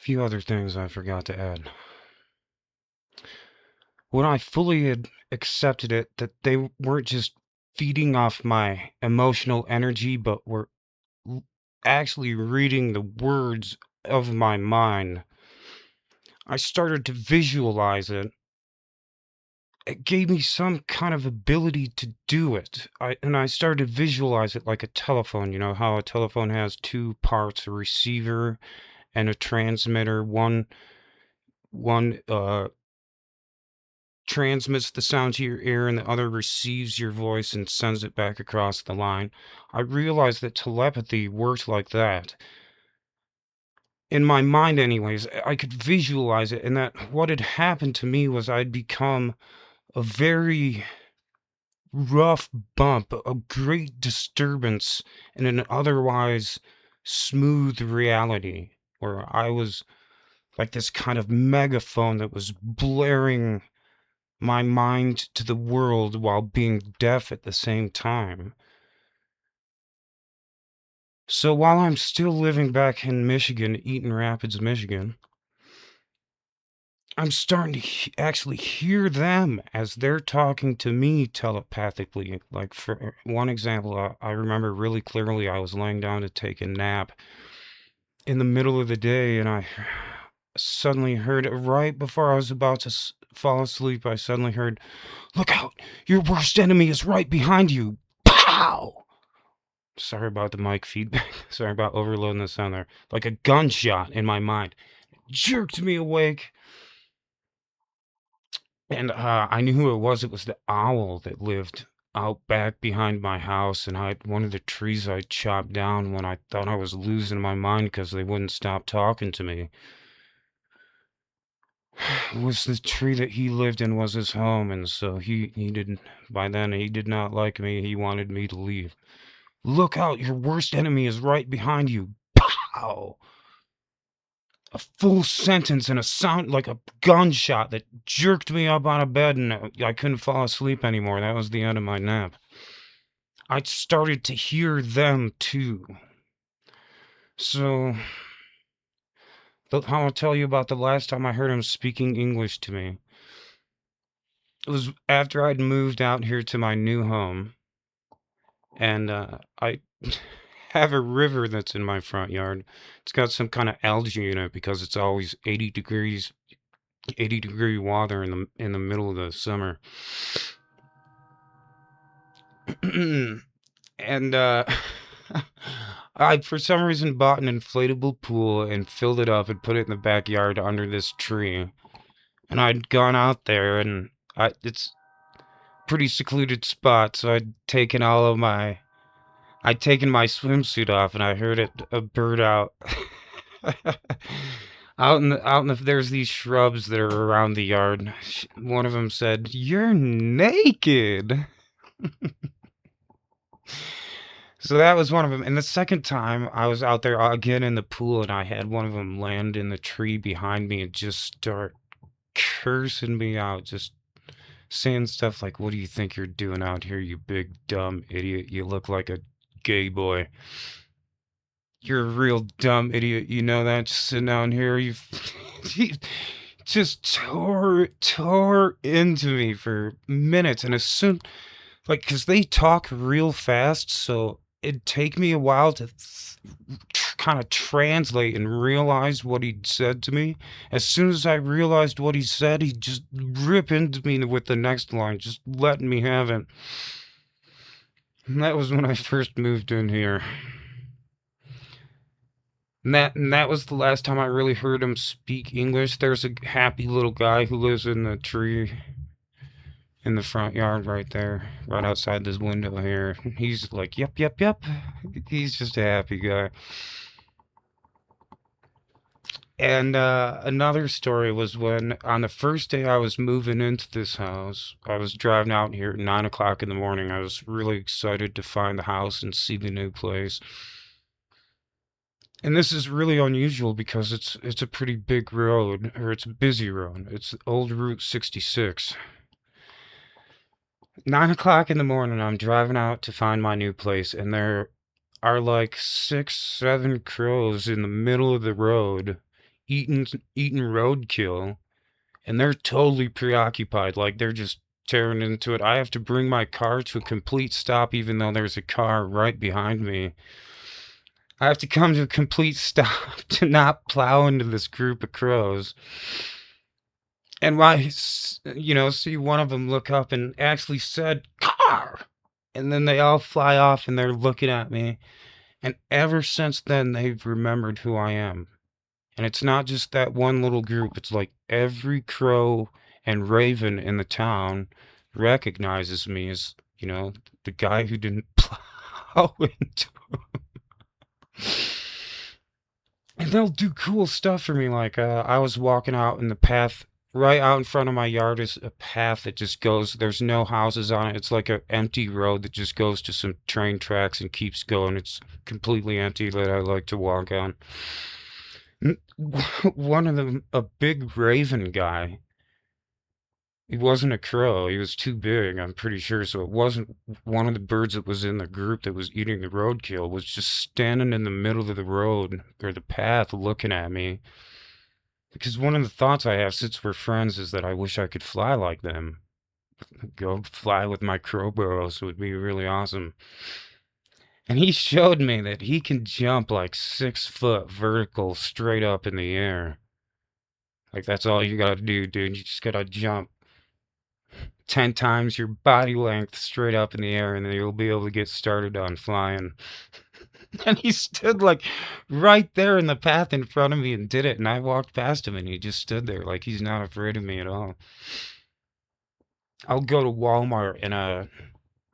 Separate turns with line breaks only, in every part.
Few other things I forgot to add. When I fully had accepted it, that they weren't just feeding off my emotional energy, but were l- actually reading the words of my mind, I started to visualize it. It gave me some kind of ability to do it. I started to visualize it like a telephone. You know how a telephone has two parts, a receiver and a transmitter. One transmits the sound to your ear and the other receives your voice and sends it back across the line. I realized that telepathy worked like that. In my mind, anyways, I could visualize it, and that what had happened to me was I'd become a very rough bump, a great disturbance in an otherwise smooth reality, where I was like this kind of megaphone that was blaring my mind to the world while being deaf at the same time. So while I'm still living back in Michigan, Eaton Rapids, Michigan, I'm starting to actually hear them as they're talking to me telepathically. Like, for one example, I remember really clearly I was laying down to take a nap in the middle of the day, and I suddenly heard, right before I was about to fall asleep, I suddenly heard, "Look out! Your worst enemy is right behind you!" Pow! Sorry about the mic feedback. Sorry about overloading the sound there. Like a gunshot in my mind. Jerked me awake. And I knew who it was. It was the owl that lived out back behind my house. And I had one of the trees I chopped down when I thought I was losing my mind because they wouldn't stop talking to me. It was the tree that he lived in was his home. And so he didn't, by then, he did not like me. He wanted me to leave. "Look out, your worst enemy is right behind you." Pow! A full sentence and a sound like a gunshot that jerked me up out of bed, and I couldn't fall asleep anymore. That was the end of my nap. I started to hear them too. So, I'll tell you about the last time I heard him speaking English to me. It was after I'd moved out here to my new home, and I have a river that's in my front yard. It's got some kind of algae in it because it's always 80 degrees, 80-degree water in the middle of the summer. And I for some reason bought an inflatable pool and filled it up and put it in the backyard under this tree. And I'd gone out there, and it's pretty secluded spot, so I'd taken my swimsuit off, and I heard a bird out there's these shrubs that are around the yard. One of them said, "You're naked." So that was one of them. And the second time I was out there again in the pool, and I had one of them land in the tree behind me and just start cursing me out, just saying stuff like, "What do you think you're doing out here, you big dumb idiot? You look like a gay boy. You're a real dumb idiot. You know that? Just sitting down here, you." He just tore into me for minutes, and as soon like, cause they talk real fast, so it'd take me a while to kind of translate and realize what he'd said to me. As soon as I realized what he said, he'd just rip into me with the next line, just letting me have it. And that was when I first moved in here. And that was the last time I really heard him speak English. There's a happy little guy who lives in the tree in the front yard right there, right outside this window here. He's like, "Yep, yep, yep." He's just a happy guy. And another story was when, on the first day I was moving into this house, I was driving out here at 9 o'clock in the morning. I was really excited to find the house and see the new place. And this is really unusual because it's a pretty big road, or it's a busy road. It's old Route 66. 9 o'clock in the morning, I'm driving out to find my new place, and there are like 6, 7 crows in the middle of the road eating eating roadkill, and they're totally preoccupied, like they're just tearing into it. I have to bring my car to a complete stop, even though there's a car right behind me. I have to come to a complete stop to not plow into this group of crows. And see one of them look up and actually said, "Car!" And then they all fly off and they're looking at me. And ever since then, they've remembered who I am. And it's not just that one little group, it's like every crow and raven in the town recognizes me as, the guy who didn't plow into. And they'll do cool stuff for me. Like, I was walking out in the path. Right out in front of my yard is a path that just goes, there's no houses on it. It's like an empty road that just goes to some train tracks and keeps going. It's completely empty that I like to walk on. One of them, a big raven guy, he wasn't a crow. He was too big, I'm pretty sure. So it wasn't one of the birds that was in the group that was eating the roadkill, was just standing in the middle of the road or the path looking at me. Because one of the thoughts I have since we're friends is that I wish I could fly like them. Go fly with my crow burrows would be really awesome. And he showed me that he can jump like 6 foot vertical straight up in the air. Like that's all you gotta do, dude. You just gotta jump 10 times your body length straight up in the air, and then you'll be able to get started on flying. And he stood like right there in the path in front of me and did it. And I walked past him and he just stood there like he's not afraid of me at all. I'll go to Walmart and a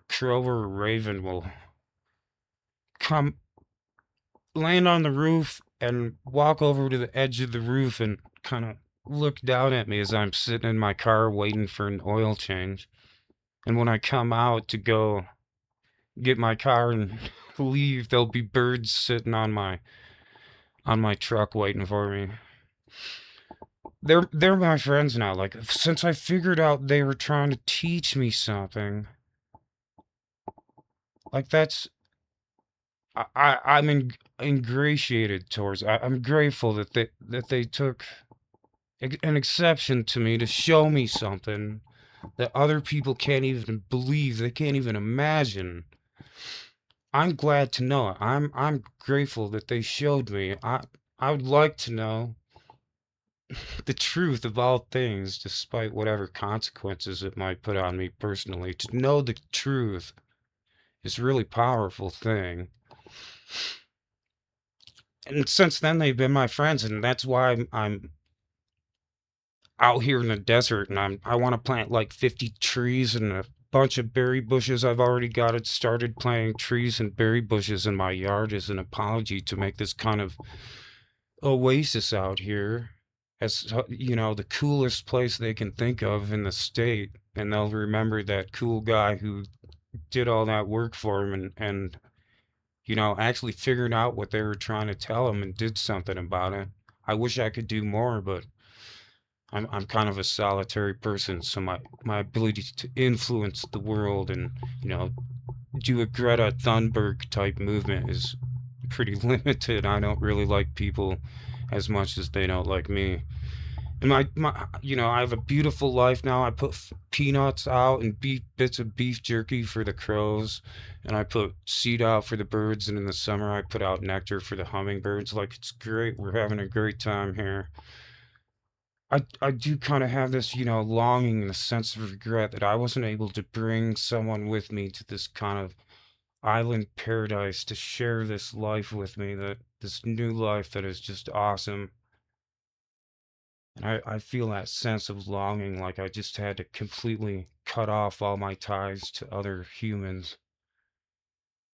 crow or a raven will come land on the roof and walk over to the edge of the roof and kind of look down at me as I'm sitting in my car waiting for an oil change. And when I come out to go get my car and leave, there'll be birds sitting on my truck waiting for me. They're my friends now. Like since I figured out they were trying to teach me something, like I'm ingratiated towards. I'm grateful that they took an exception to me to show me something that other people can't even believe. They can't even imagine. I'm glad to know it. I'm grateful that they showed me. I would like to know the truth of all things, despite whatever consequences it might put on me personally. To know the truth is a really powerful thing. And since then, they've been my friends, and that's why I'm out here in the desert, and I want to plant like 50 trees and a bunch of berry bushes. I've already got it started planting trees and berry bushes in my yard as an apology to make this kind of oasis out here as the coolest place they can think of in the state, and they'll remember that cool guy who did all that work for him and actually figured out what they were trying to tell him and did something about it. I wish I could do more, but I'm kind of a solitary person, so my ability to influence the world and you know do a Greta Thunberg type movement is pretty limited. I don't really like people as much as they don't like me. And I have a beautiful life now. I put peanuts out and bits of beef jerky for the crows, and I put seed out for the birds. And in the summer, I put out nectar for the hummingbirds. Like it's great. We're having a great time here. I do kind of have this, longing and a sense of regret that I wasn't able to bring someone with me to this kind of island paradise to share this life with me, that this new life that is just awesome. And I feel that sense of longing like I just had to completely cut off all my ties to other humans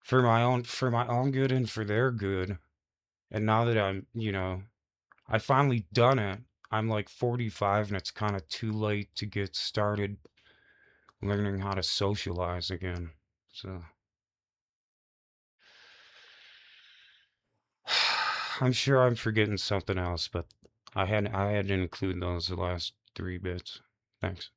for my own good and for their good. And now that I finally done it, I'm like 45 and it's kind of too late to get started learning how to socialize again. So I'm sure I'm forgetting something else, but I had to include those the last 3 bits. Thanks.